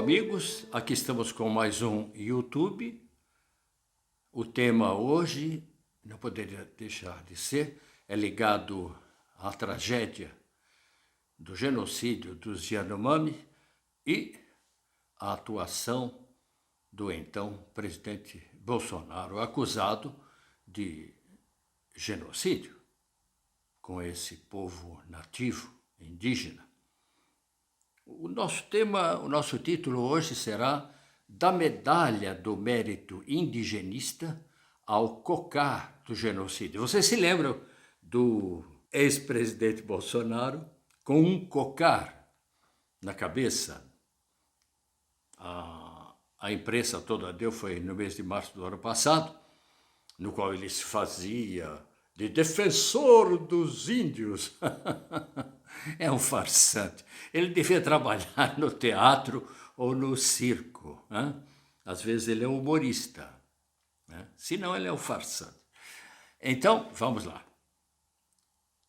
amigos, aqui estamos com mais um YouTube. O tema hoje, não poderia deixar de ser, é ligado à tragédia do genocídio dos Yanomami e à atuação do então presidente Bolsonaro, acusado de genocídio com esse povo nativo, indígena. O nosso título hoje será Da Medalha do Mérito Indigenista ao cocar do genocídio. Vocês se lembram do ex-presidente Bolsonaro com um cocar na cabeça? A imprensa toda deu, foi no mês de março do ano passado, no qual ele se fazia de defensor dos índios. É um farsante. Ele devia trabalhar no teatro ou no circo. Né? Às vezes ele é humorista. Né? Se não, ele é um farsante. Então, vamos lá.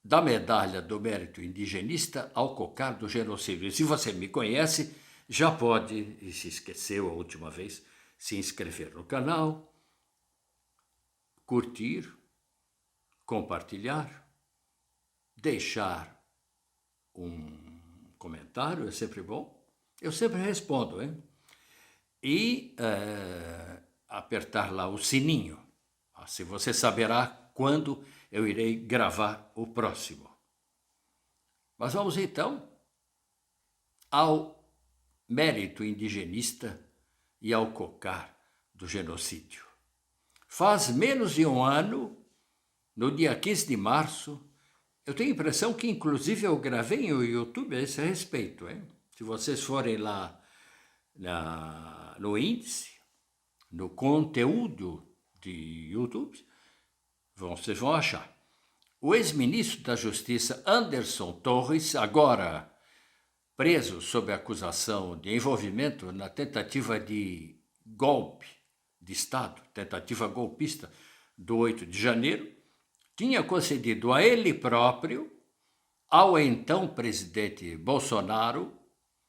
Da medalha do mérito indigenista ao cocar do genocídio. E se você me conhece, já pode, e se esqueceu a última vez, se inscrever no canal, curtir, compartilhar, deixar um comentário, é sempre bom. Eu sempre respondo, hein? E apertar lá o sininho. Assim você saberá quando eu irei gravar o próximo. Mas vamos então ao mérito indigenista e ao cocar do genocídio. Faz menos de um ano, no dia 15 de março, eu tenho a impressão que, inclusive, eu gravei no YouTube a esse respeito. Hein? Se vocês forem lá no índice, no conteúdo de YouTube, vocês vão achar. O ex-ministro da Justiça, Anderson Torres, agora preso sob acusação de envolvimento na tentativa de golpe de Estado, tentativa golpista do 8 de janeiro, tinha concedido a ele próprio, ao então presidente Bolsonaro,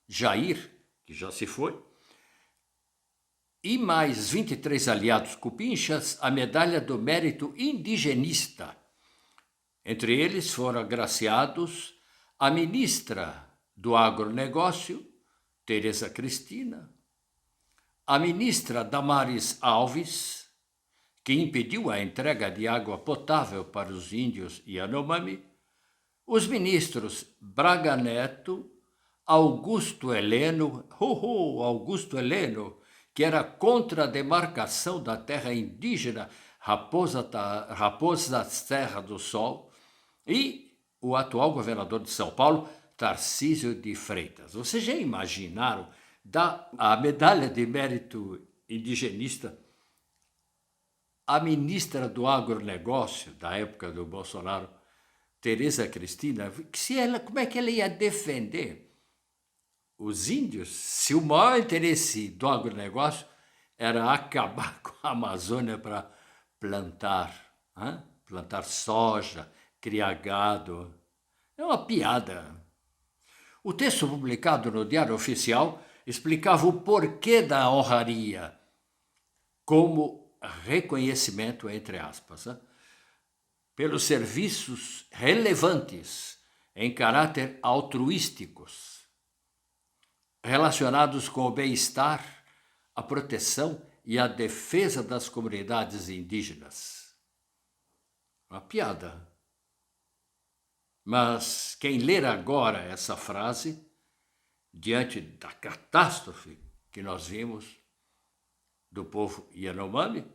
Jair, que já se foi, e mais 23 aliados cupinchas, a medalha do mérito indigenista. Entre eles foram agraciados a ministra do agronegócio, Tereza Cristina, a ministra Damares Alves, que impediu a entrega de água potável para os índios Yanomami, os ministros Braga Neto, Augusto Heleno, que era contra a demarcação da terra indígena Raposa da Serra do Sol, e o atual governador de São Paulo, Tarcísio de Freitas. Vocês já imaginaram dar a medalha de mérito indigenista à ministra do agronegócio, da época do Bolsonaro, Tereza Cristina, como é que ela ia defender os índios se o maior interesse do agronegócio era acabar com a Amazônia para plantar soja, criar gado? É uma piada. O texto publicado no Diário Oficial explicava o porquê da honraria como reconhecimento, entre aspas, pelos serviços relevantes em caráter altruísticos, relacionados com o bem-estar, a proteção e a defesa das comunidades indígenas. Uma piada. Mas quem ler agora essa frase, diante da catástrofe que nós vimos do povo Yanomami,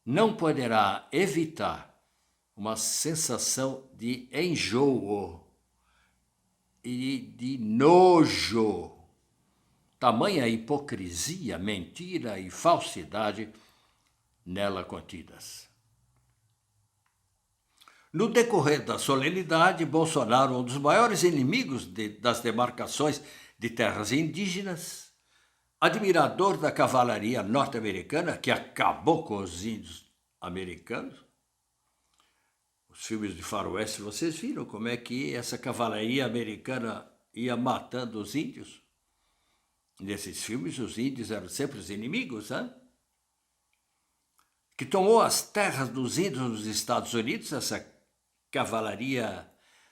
não poderá evitar uma sensação de enjoo e de nojo. Tamanha hipocrisia, mentira e falsidade nela contidas. No decorrer da solenidade, Bolsonaro, um dos maiores inimigos das demarcações de terras indígenas, admirador da cavalaria norte-americana, que acabou com os índios americanos. Os filmes de faroeste, vocês viram como é que essa cavalaria americana ia matando os índios? Nesses filmes, os índios eram sempre os inimigos, né? Que tomou as terras dos índios nos Estados Unidos, essa cavalaria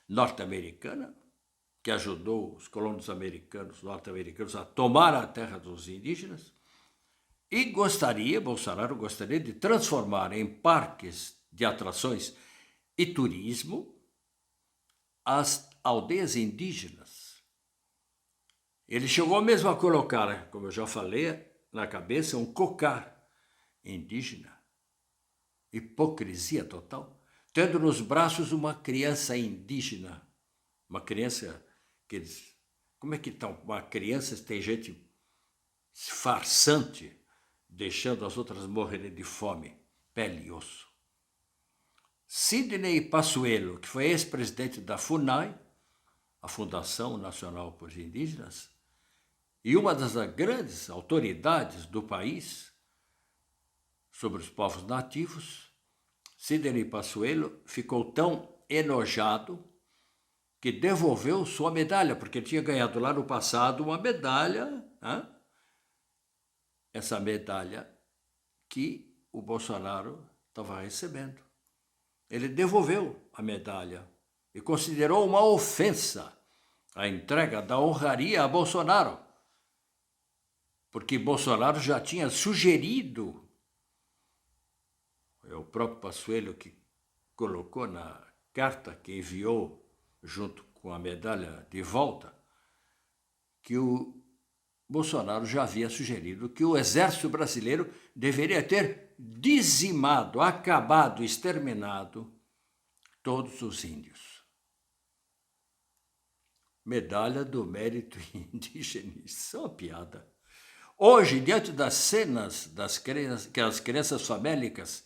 norte-americana, que ajudou os colonos americanos, norte-americanos, a tomar a terra dos indígenas, e Bolsonaro gostaria de transformar em parques de atrações e turismo as aldeias indígenas. Ele chegou mesmo a colocar, como eu já falei, na cabeça um cocar indígena. Hipocrisia total. Tendo nos braços uma criança indígena, uma criança que eles... Como é que está uma criança, tem gente farsante, deixando as outras morrerem de fome, pele e osso. Sidney Pazuello, que foi ex-presidente da FUNAI, a Fundação Nacional por Indígenas, e uma das grandes autoridades do país sobre os povos nativos, Sidney Pazuello ficou tão enojado que devolveu sua medalha, porque tinha ganhado lá no passado uma medalha, essa medalha que o Bolsonaro estava recebendo. Ele devolveu a medalha e considerou uma ofensa a entrega da honraria a Bolsonaro, porque Bolsonaro já tinha sugerido, é o próprio Pazuello que colocou na carta que enviou junto com a medalha de volta, que o Bolsonaro já havia sugerido que o exército brasileiro deveria ter dizimado, acabado, exterminado todos os índios. Medalha do mérito indígena, isso é uma piada. Hoje, diante das cenas das crianças famélicas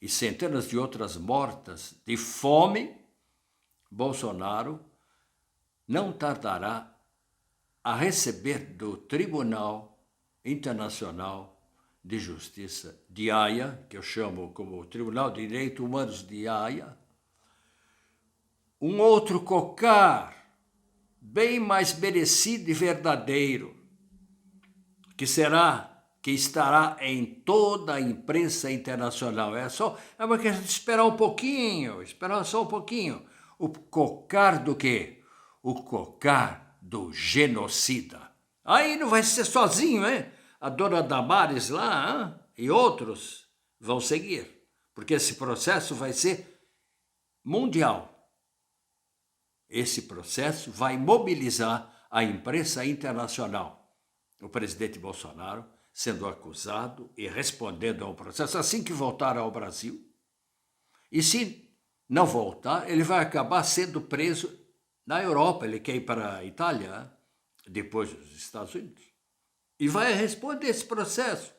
e centenas de outras mortas de fome, Bolsonaro não tardará a receber do Tribunal Internacional de Justiça de Haia, que eu chamo como Tribunal de Direitos Humanos de Haia, um outro cocar bem mais merecido e verdadeiro, que estará em toda a imprensa internacional. É uma questão de esperar um pouquinho, esperar só um pouquinho. O cocar do quê? O cocar do genocida. Aí não vai ser sozinho, hein? A dona Damares lá, e outros vão seguir, porque esse processo vai ser mundial. Esse processo vai mobilizar a imprensa internacional. O presidente Bolsonaro sendo acusado e respondendo ao processo assim que voltar ao Brasil. E se não voltar, ele vai acabar sendo preso na Europa. Ele quer ir para a Itália, depois dos Estados Unidos. E vai responder esse processo.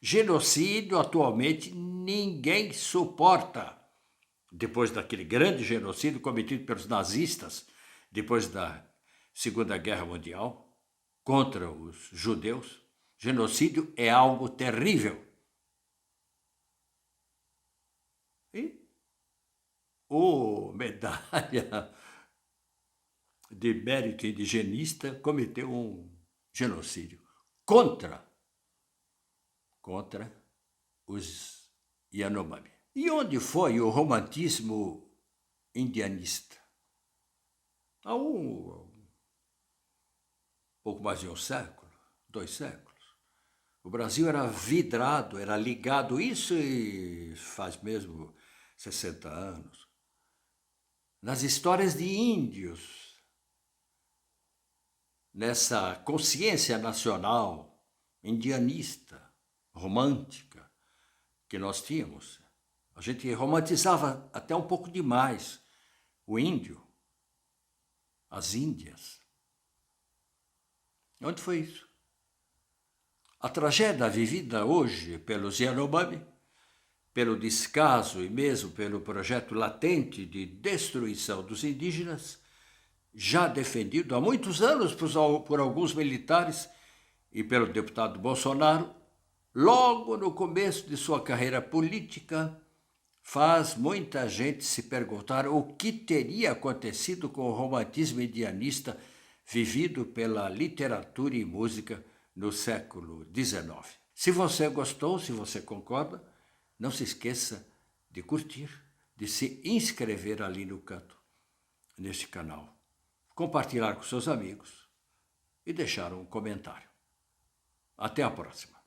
Genocídio, atualmente, ninguém suporta. Depois daquele grande genocídio cometido pelos nazistas, depois da Segunda Guerra Mundial, contra os judeus, genocídio é algo terrível. E o medalha de mérito indigenista cometeu um genocídio contra os Yanomami. E onde foi o romantismo indianista? Há pouco mais de um século, 2 séculos. O Brasil era vidrado, era ligado, isso e faz mesmo 60 anos, nas histórias de índios, nessa consciência nacional, indianista, romântica, que nós tínhamos. A gente romantizava até um pouco demais o índio, as índias. Onde foi isso? A tragédia vivida hoje pelos Yanomami, pelo descaso e mesmo pelo projeto latente de destruição dos indígenas, já defendido há muitos anos por alguns militares e pelo deputado Bolsonaro, logo no começo de sua carreira política, faz muita gente se perguntar o que teria acontecido com o romantismo indianista vivido pela literatura e música no século XIX. Se você gostou, se você concorda, não se esqueça de curtir, de se inscrever ali no canto, neste canal, compartilhar com seus amigos e deixar um comentário. Até a próxima.